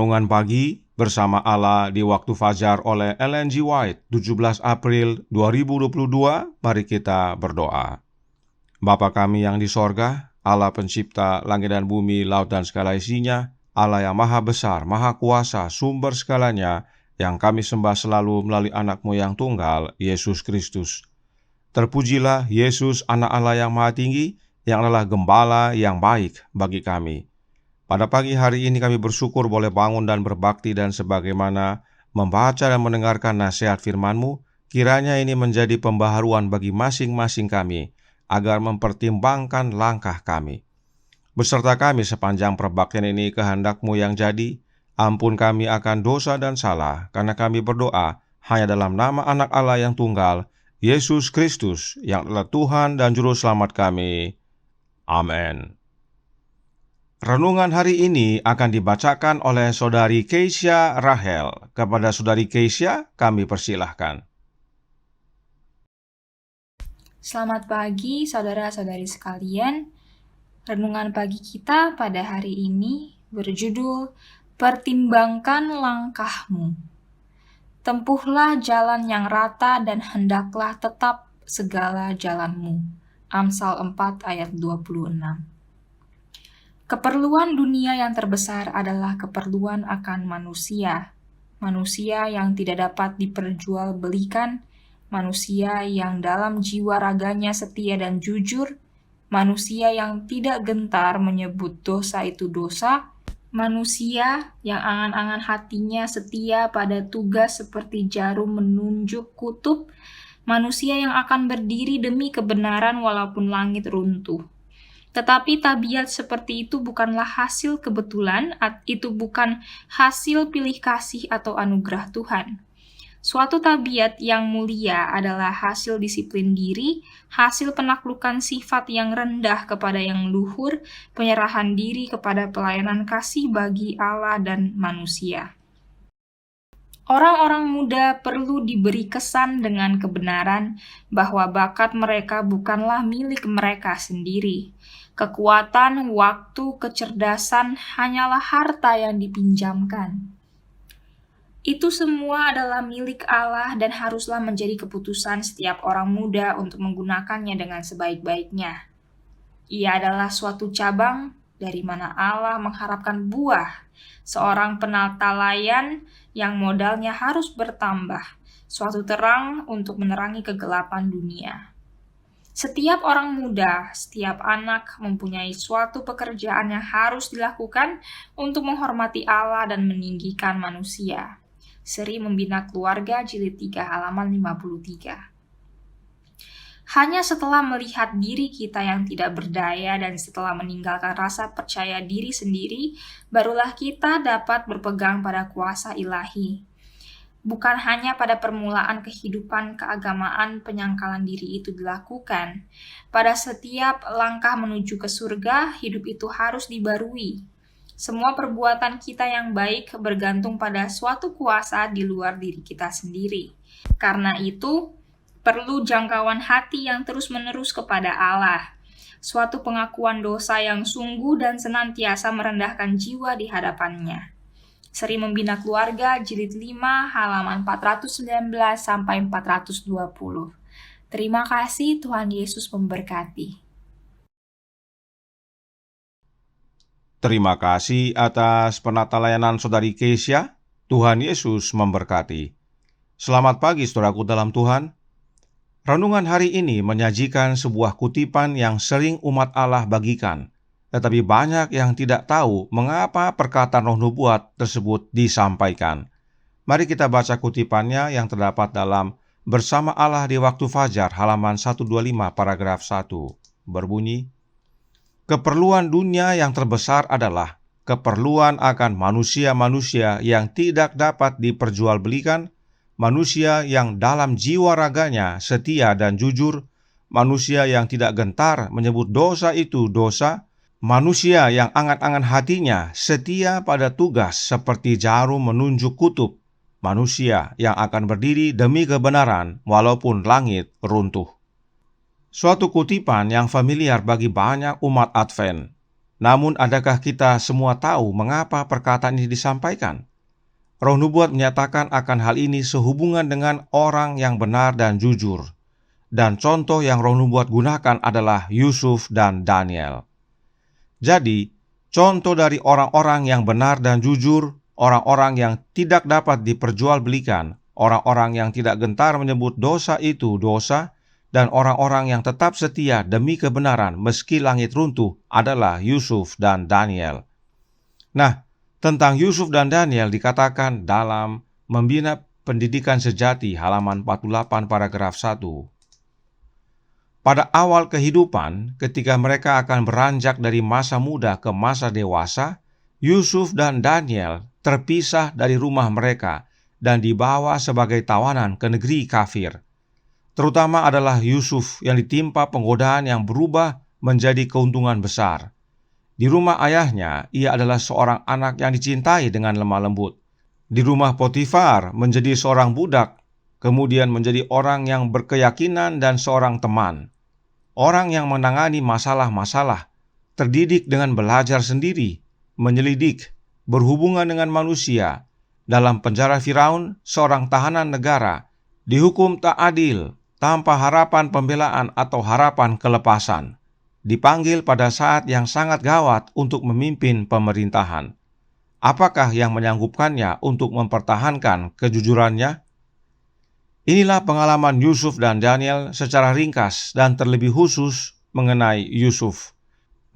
Renungan Pagi bersama Allah di Waktu Fajar oleh Ellen G. White, 17 April 2022. Mari kita berdoa. Bapa kami yang di sorga, Allah pencipta langit dan bumi, laut dan segala isinya, Allah yang maha besar, maha kuasa, sumber segalanya, yang kami sembah selalu melalui anak-Mu yang tunggal, Yesus Kristus. Terpujilah Yesus, anak Allah yang maha tinggi, yang adalah gembala yang baik bagi kami. Pada pagi hari ini kami bersyukur boleh bangun dan berbakti, dan sebagaimana membaca dan mendengarkan nasihat firman-Mu, kiranya ini menjadi pembaharuan bagi masing-masing kami, agar mempertimbangkan langkah kami. Beserta kami sepanjang perbaktian ini, kehendak-Mu yang jadi. Ampun kami akan dosa dan salah, karena kami berdoa hanya dalam nama anak Allah yang tunggal, Yesus Kristus, yang adalah Tuhan dan Juru Selamat kami. Amin. Renungan hari ini akan dibacakan oleh Saudari Keisha Rahel. Kepada Saudari Keisha, kami persilahkan. Selamat pagi saudara-saudari sekalian. Renungan pagi kita pada hari ini berjudul Pertimbangkan Langkahmu. Tempuhlah jalan yang rata dan hendaklah tetap segala jalanmu. Amsal 4 ayat 26. Keperluan dunia yang terbesar adalah keperluan akan manusia. Manusia yang tidak dapat diperjualbelikan, manusia yang dalam jiwa raganya setia dan jujur, manusia yang tidak gentar menyebut dosa itu dosa, manusia yang angan-angan hatinya setia pada tugas seperti jarum menunjuk kutub, manusia yang akan berdiri demi kebenaran walaupun langit runtuh. Tetapi tabiat seperti itu bukanlah hasil kebetulan, itu bukan hasil pilih kasih atau anugerah Tuhan. Suatu tabiat yang mulia adalah hasil disiplin diri, hasil penaklukan sifat yang rendah kepada yang luhur, penyerahan diri kepada pelayanan kasih bagi Allah dan manusia. Orang-orang muda perlu diberi kesan dengan kebenaran bahwa bakat mereka bukanlah milik mereka sendiri. Kekuatan, waktu, kecerdasan hanyalah harta yang dipinjamkan. Itu semua adalah milik Allah dan haruslah menjadi keputusan setiap orang muda untuk menggunakannya dengan sebaik-baiknya. Ia adalah suatu cabang dari mana Allah mengharapkan buah, seorang penatalayan yang modalnya harus bertambah, suatu terang untuk menerangi kegelapan dunia. Setiap orang muda, setiap anak mempunyai suatu pekerjaan yang harus dilakukan untuk menghormati Allah dan meninggikan manusia. Seri Membina Keluarga, Jilid 3, halaman 53. Hanya setelah melihat diri kita yang tidak berdaya dan setelah meninggalkan rasa percaya diri sendiri, barulah kita dapat berpegang pada kuasa ilahi. Bukan hanya pada permulaan kehidupan keagamaan penyangkalan diri itu dilakukan. Pada setiap langkah menuju ke surga, hidup itu harus dibarui. Semua perbuatan kita yang baik bergantung pada suatu kuasa di luar diri kita sendiri. Karena itu, perlu jangkauan hati yang terus-menerus kepada Allah. Suatu pengakuan dosa yang sungguh dan senantiasa merendahkan jiwa di hadapannya. Seri Membina Keluarga, Jilid 5, halaman 419 sampai 420. Terima kasih, Tuhan Yesus memberkati. Terima kasih atas penata layanan Saudari Keisha. Tuhan Yesus memberkati. Selamat pagi saudaraku dalam Tuhan. Renungan hari ini menyajikan sebuah kutipan yang sering umat Allah bagikan. Tetapi banyak yang tidak tahu mengapa perkataan roh nubuat tersebut disampaikan. Mari kita baca kutipannya yang terdapat dalam Bersama Allah di Waktu Fajar, halaman 125, paragraf 1. Berbunyi, keperluan dunia yang terbesar adalah keperluan akan manusia-manusia yang tidak dapat diperjualbelikan, manusia yang dalam jiwa raganya setia dan jujur, manusia yang tidak gentar menyebut dosa itu dosa, manusia yang angan-angan hatinya setia pada tugas seperti jarum menunjuk kutub, manusia yang akan berdiri demi kebenaran walaupun langit runtuh. Suatu kutipan yang familiar bagi banyak umat Advent. Namun adakah kita semua tahu mengapa perkataan ini disampaikan? Roh nubuat menyatakan akan hal ini sehubungan dengan orang yang benar dan jujur. Dan contoh yang roh nubuat gunakan adalah Yusuf dan Daniel. Jadi, contoh dari orang-orang yang benar dan jujur, orang-orang yang tidak dapat diperjualbelikan, orang-orang yang tidak gentar menyebut dosa itu dosa, dan orang-orang yang tetap setia demi kebenaran meski langit runtuh adalah Yusuf dan Daniel. Nah, tentang Yusuf dan Daniel dikatakan dalam Membina Pendidikan Sejati halaman 48 paragraf 1. Pada awal kehidupan, ketika mereka akan beranjak dari masa muda ke masa dewasa, Yusuf dan Daniel terpisah dari rumah mereka dan dibawa sebagai tawanan ke negeri kafir. Terutama adalah Yusuf yang ditimpa penggodaan yang berubah menjadi keuntungan besar. Di rumah ayahnya, ia adalah seorang anak yang dicintai dengan lemah lembut. Di rumah Potifar menjadi seorang budak, kemudian menjadi orang yang berkeyakinan dan seorang teman. Orang yang menangani masalah-masalah, terdidik dengan belajar sendiri, menyelidik, berhubungan dengan manusia. Dalam penjara Firaun, seorang tahanan negara, dihukum tak adil, tanpa harapan pembelaan atau harapan kelepasan. Dipanggil pada saat yang sangat gawat untuk memimpin pemerintahan. Apakah yang menyanggupkannya untuk mempertahankan kejujurannya? Inilah pengalaman Yusuf dan Daniel secara ringkas dan terlebih khusus mengenai Yusuf.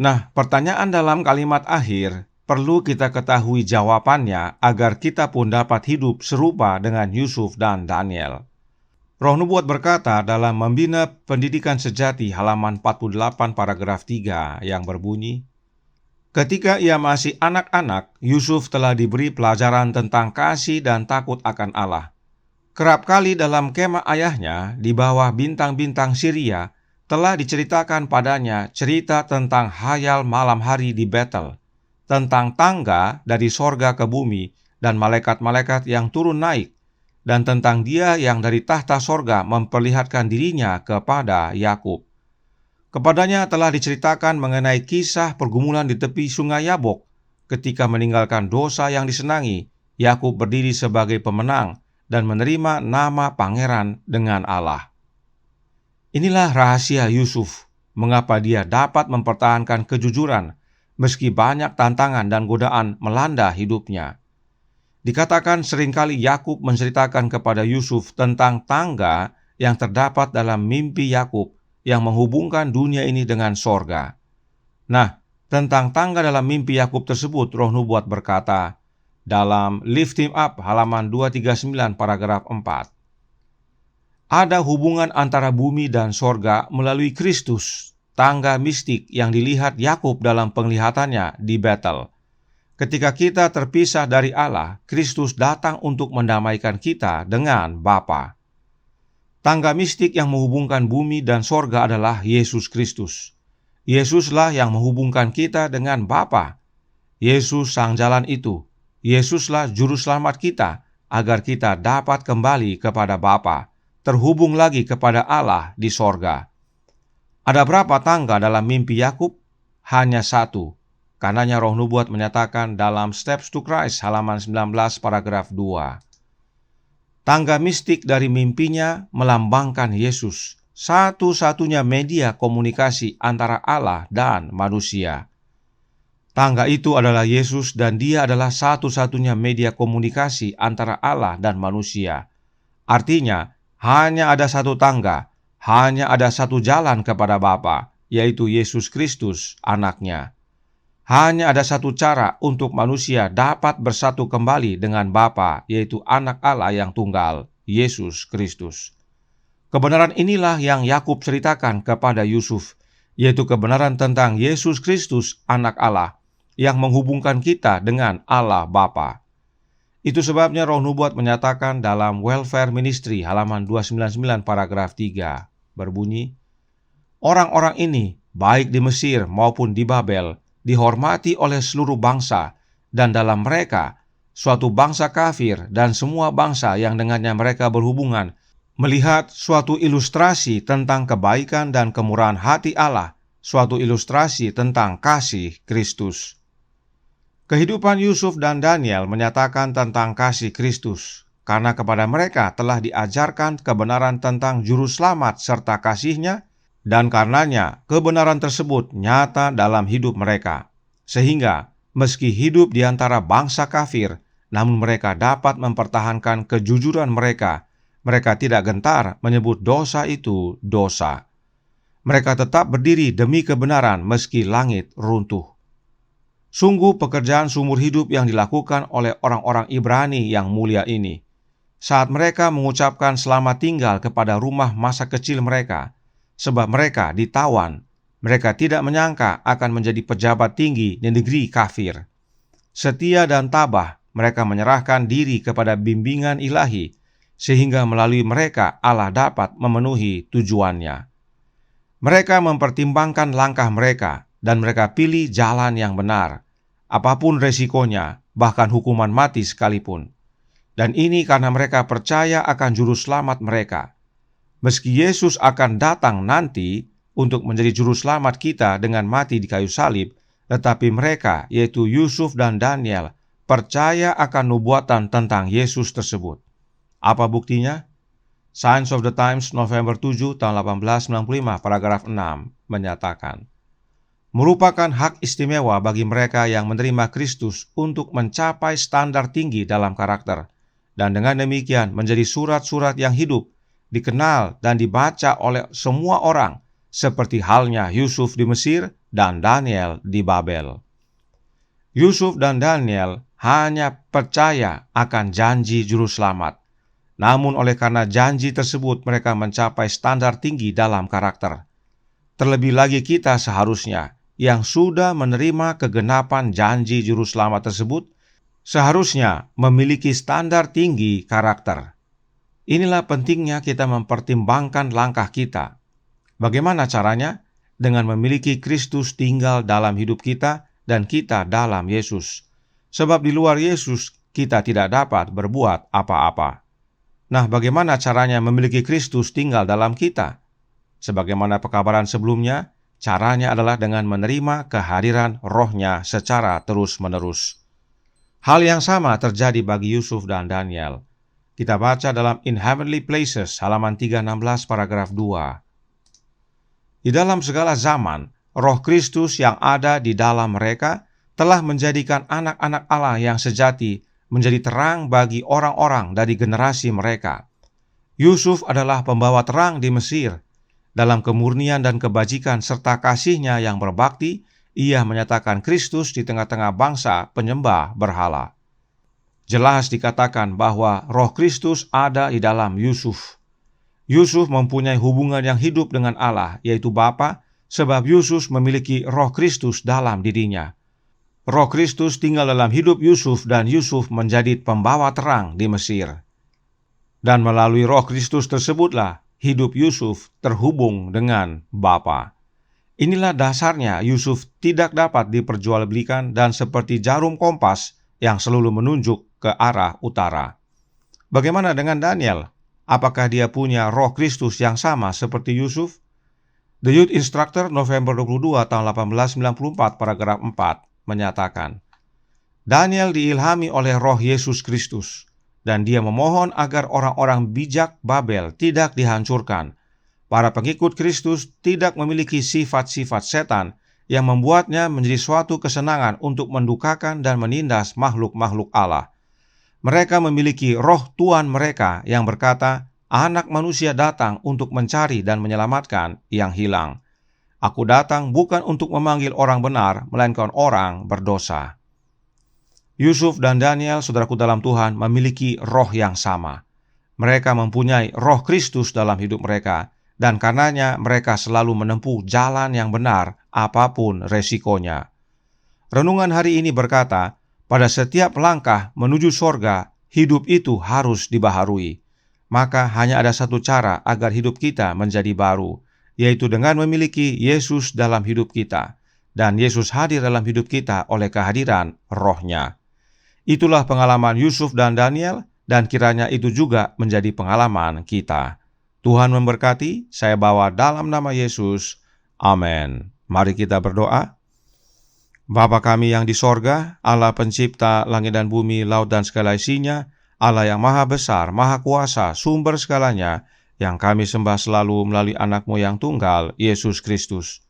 Nah, pertanyaan dalam kalimat akhir perlu kita ketahui jawabannya agar kita pun dapat hidup serupa dengan Yusuf dan Daniel. Roh nubuat berkata dalam Membina Pendidikan Sejati halaman 48 paragraf 3 yang berbunyi, ketika ia masih anak-anak, Yusuf telah diberi pelajaran tentang kasih dan takut akan Allah. Kerap kali dalam kemah ayahnya di bawah bintang-bintang Syria telah diceritakan padanya cerita tentang hayal malam hari di Betel, tentang tangga dari sorga ke bumi dan malaikat-malaikat yang turun naik, dan tentang Dia yang dari tahta sorga memperlihatkan dirinya kepada Yakub. Kepadanya telah diceritakan mengenai kisah pergumulan di tepi sungai Yabok. Ketika meninggalkan dosa yang disenangi, Yakub berdiri sebagai pemenang dan menerima nama pangeran dengan Allah. Inilah rahasia Yusuf, mengapa dia dapat mempertahankan kejujuran meski banyak tantangan dan godaan melanda hidupnya. Dikatakan seringkali Yakub menceritakan kepada Yusuf tentang tangga yang terdapat dalam mimpi Yakub yang menghubungkan dunia ini dengan sorga. Nah, tentang tangga dalam mimpi Yakub tersebut, Roh Nubuat berkata dalam Lift Him Up halaman 239 paragraf 4. Ada hubungan antara bumi dan sorga melalui Kristus, tangga mistik yang dilihat Yakub dalam penglihatannya di Betel. Ketika kita terpisah dari Allah, Kristus datang untuk mendamaikan kita dengan Bapa. Tangga mistik yang menghubungkan bumi dan sorga adalah Yesus Kristus. Yesuslah yang menghubungkan kita dengan Bapa. Yesus sang jalan itu. Yesuslah juru selamat kita, agar kita dapat kembali kepada Bapa, terhubung lagi kepada Allah di sorga. Ada berapa tangga dalam mimpi Yakub? Hanya satu. Karenanya Roh Nubuat menyatakan dalam Steps to Christ halaman 19 paragraf 2. Tangga mistik dari mimpinya melambangkan Yesus, satu-satunya media komunikasi antara Allah dan manusia. Tangga itu adalah Yesus dan Dia adalah satu-satunya media komunikasi antara Allah dan manusia. Artinya, hanya ada satu tangga, hanya ada satu jalan kepada Bapa, yaitu Yesus Kristus, Anaknya. Hanya ada satu cara untuk manusia dapat bersatu kembali dengan Bapa, yaitu Anak Allah yang tunggal, Yesus Kristus. Kebenaran inilah yang Yakub ceritakan kepada Yusuf, yaitu kebenaran tentang Yesus Kristus, Anak Allah, yang menghubungkan kita dengan Allah Bapa. Itu sebabnya Roh Nubuat menyatakan dalam Welfare Ministry halaman 299 paragraf 3, berbunyi, orang-orang ini, baik di Mesir maupun di Babel, dihormati oleh seluruh bangsa, dan dalam mereka, suatu bangsa kafir dan semua bangsa yang dengannya mereka berhubungan, melihat suatu ilustrasi tentang kebaikan dan kemurahan hati Allah suatu ilustrasi tentang kasih Kristus. Kehidupan Yusuf dan Daniel menyatakan tentang kasih Kristus, karena kepada mereka telah diajarkan kebenaran tentang Juru Selamat serta kasih-Nya, dan karenanya kebenaran tersebut nyata dalam hidup mereka. Sehingga meski hidup di antara bangsa kafir, namun mereka dapat mempertahankan kejujuran mereka. Mereka tidak gentar menyebut dosa itu dosa. Mereka tetap berdiri demi kebenaran meski langit runtuh. Sungguh pekerjaan seumur hidup yang dilakukan oleh orang-orang Ibrani yang mulia ini. Saat mereka mengucapkan selamat tinggal kepada rumah masa kecil mereka, sebab mereka ditawan, mereka tidak menyangka akan menjadi pejabat tinggi di negeri kafir. Setia dan tabah, mereka menyerahkan diri kepada bimbingan ilahi, sehingga melalui mereka Allah dapat memenuhi tujuannya. Mereka mempertimbangkan langkah mereka, dan mereka pilih jalan yang benar, apapun resikonya, bahkan hukuman mati sekalipun. Dan ini karena mereka percaya akan Juru Selamat mereka. Meski Yesus akan datang nanti untuk menjadi Juru Selamat kita dengan mati di kayu salib, tetapi mereka, yaitu Yusuf dan Daniel, percaya akan nubuatan tentang Yesus tersebut. Apa buktinya? Signs of the Times November 7 tahun 1895 paragraf 6 menyatakan, merupakan hak istimewa bagi mereka yang menerima Kristus untuk mencapai standar tinggi dalam karakter, dan dengan demikian menjadi surat-surat yang hidup, dikenal dan dibaca oleh semua orang, seperti halnya Yusuf di Mesir dan Daniel di Babel. Yusuf dan Daniel hanya percaya akan janji Juru Selamat. Namun oleh karena janji tersebut mereka mencapai standar tinggi dalam karakter. Terlebih lagi kita seharusnya yang sudah menerima kegenapan janji Juru Selamat tersebut, seharusnya memiliki standar tinggi karakter. Inilah pentingnya kita mempertimbangkan langkah kita. Bagaimana caranya? Dengan memiliki Kristus tinggal dalam hidup kita dan kita dalam Yesus. Sebab di luar Yesus kita tidak dapat berbuat apa-apa. Nah, bagaimana caranya memiliki Kristus tinggal dalam kita? Sebagaimana pekabaran sebelumnya, caranya adalah dengan menerima kehadiran Roh-Nya secara terus-menerus. Hal yang sama terjadi bagi Yusuf dan Daniel. Kita baca dalam In Heavenly Places, halaman 316, paragraf 2. Di dalam segala zaman, Roh Kristus yang ada di dalam mereka telah menjadikan anak-anak Allah yang sejati menjadi terang bagi orang-orang dari generasi mereka. Yusuf adalah pembawa terang di Mesir. Dalam kemurnian dan kebajikan serta kasih-Nya yang berbakti, ia menyatakan Kristus di tengah-tengah bangsa penyembah berhala. Jelas dikatakan bahwa Roh Kristus ada di dalam Yusuf. Yusuf mempunyai hubungan yang hidup dengan Allah, yaitu Bapa, sebab Yusuf memiliki Roh Kristus dalam dirinya. Roh Kristus tinggal dalam hidup Yusuf dan Yusuf menjadi pembawa terang di Mesir. Dan melalui Roh Kristus tersebutlah hidup Yusuf terhubung dengan Bapa. Inilah dasarnya Yusuf tidak dapat diperjualbelikan dan seperti jarum kompas yang selalu menunjuk ke arah utara. Bagaimana dengan Daniel? Apakah dia punya Roh Kristus yang sama seperti Yusuf? The Youth Instructor November 22 tahun 1894 paragraf 4 menyatakan, Daniel diilhami oleh Roh Yesus Kristus, dan dia memohon agar orang-orang bijak Babel tidak dihancurkan. Para pengikut Kristus tidak memiliki sifat-sifat setan yang membuatnya menjadi suatu kesenangan untuk mendukakan dan menindas makhluk-makhluk Allah. Mereka memiliki roh Tuhan mereka yang berkata, Anak manusia datang untuk mencari dan menyelamatkan yang hilang. Aku datang bukan untuk memanggil orang benar, melainkan orang berdosa. Yusuf dan Daniel, saudaraku dalam Tuhan, memiliki roh yang sama. Mereka mempunyai Roh Kristus dalam hidup mereka, dan karenanya mereka selalu menempuh jalan yang benar, apapun resikonya. Renungan hari ini berkata, pada setiap langkah menuju sorga, hidup itu harus dibaharui. Maka hanya ada satu cara agar hidup kita menjadi baru, yaitu dengan memiliki Yesus dalam hidup kita, dan Yesus hadir dalam hidup kita oleh kehadiran Roh-Nya. Itulah pengalaman Yusuf dan Daniel, dan kiranya itu juga menjadi pengalaman kita. Tuhan memberkati, saya bawa dalam nama Yesus. Amin. Mari kita berdoa. Bapa kami yang di sorga, Allah pencipta langit dan bumi, laut dan segala isinya, Allah yang maha besar, maha kuasa, sumber segalanya, yang kami sembah selalu melalui anak-Mu yang tunggal, Yesus Kristus.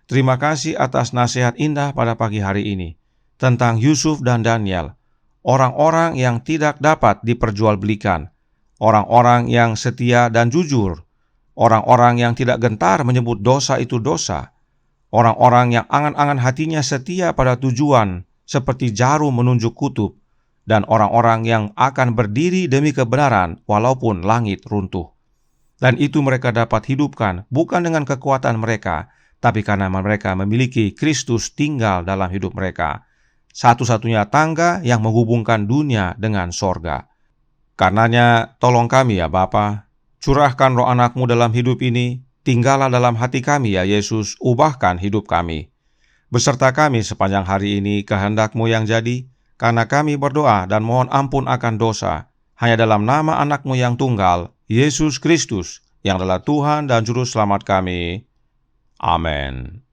Terima kasih atas nasihat indah pada pagi hari ini, tentang Yusuf dan Daniel, orang-orang yang tidak dapat diperjualbelikan, orang-orang yang setia dan jujur, orang-orang yang tidak gentar menyebut dosa itu dosa, orang-orang yang angan-angan hatinya setia pada tujuan seperti jarum menunjuk kutub, dan orang-orang yang akan berdiri demi kebenaran walaupun langit runtuh. Dan itu mereka dapat hidupkan bukan dengan kekuatan mereka, tapi karena mereka memiliki Kristus tinggal dalam hidup mereka, satu-satunya tangga yang menghubungkan dunia dengan sorga. Karenanya, tolong kami ya Bapa, curahkan roh anak-Mu dalam hidup ini, tinggallah dalam hati kami ya Yesus, ubahkan hidup kami. Beserta kami sepanjang hari ini, kehendak-Mu yang jadi, karena kami berdoa dan mohon ampun akan dosa, hanya dalam nama anak-Mu yang tunggal, Yesus Kristus, yang adalah Tuhan dan Juru Selamat kami. Amin.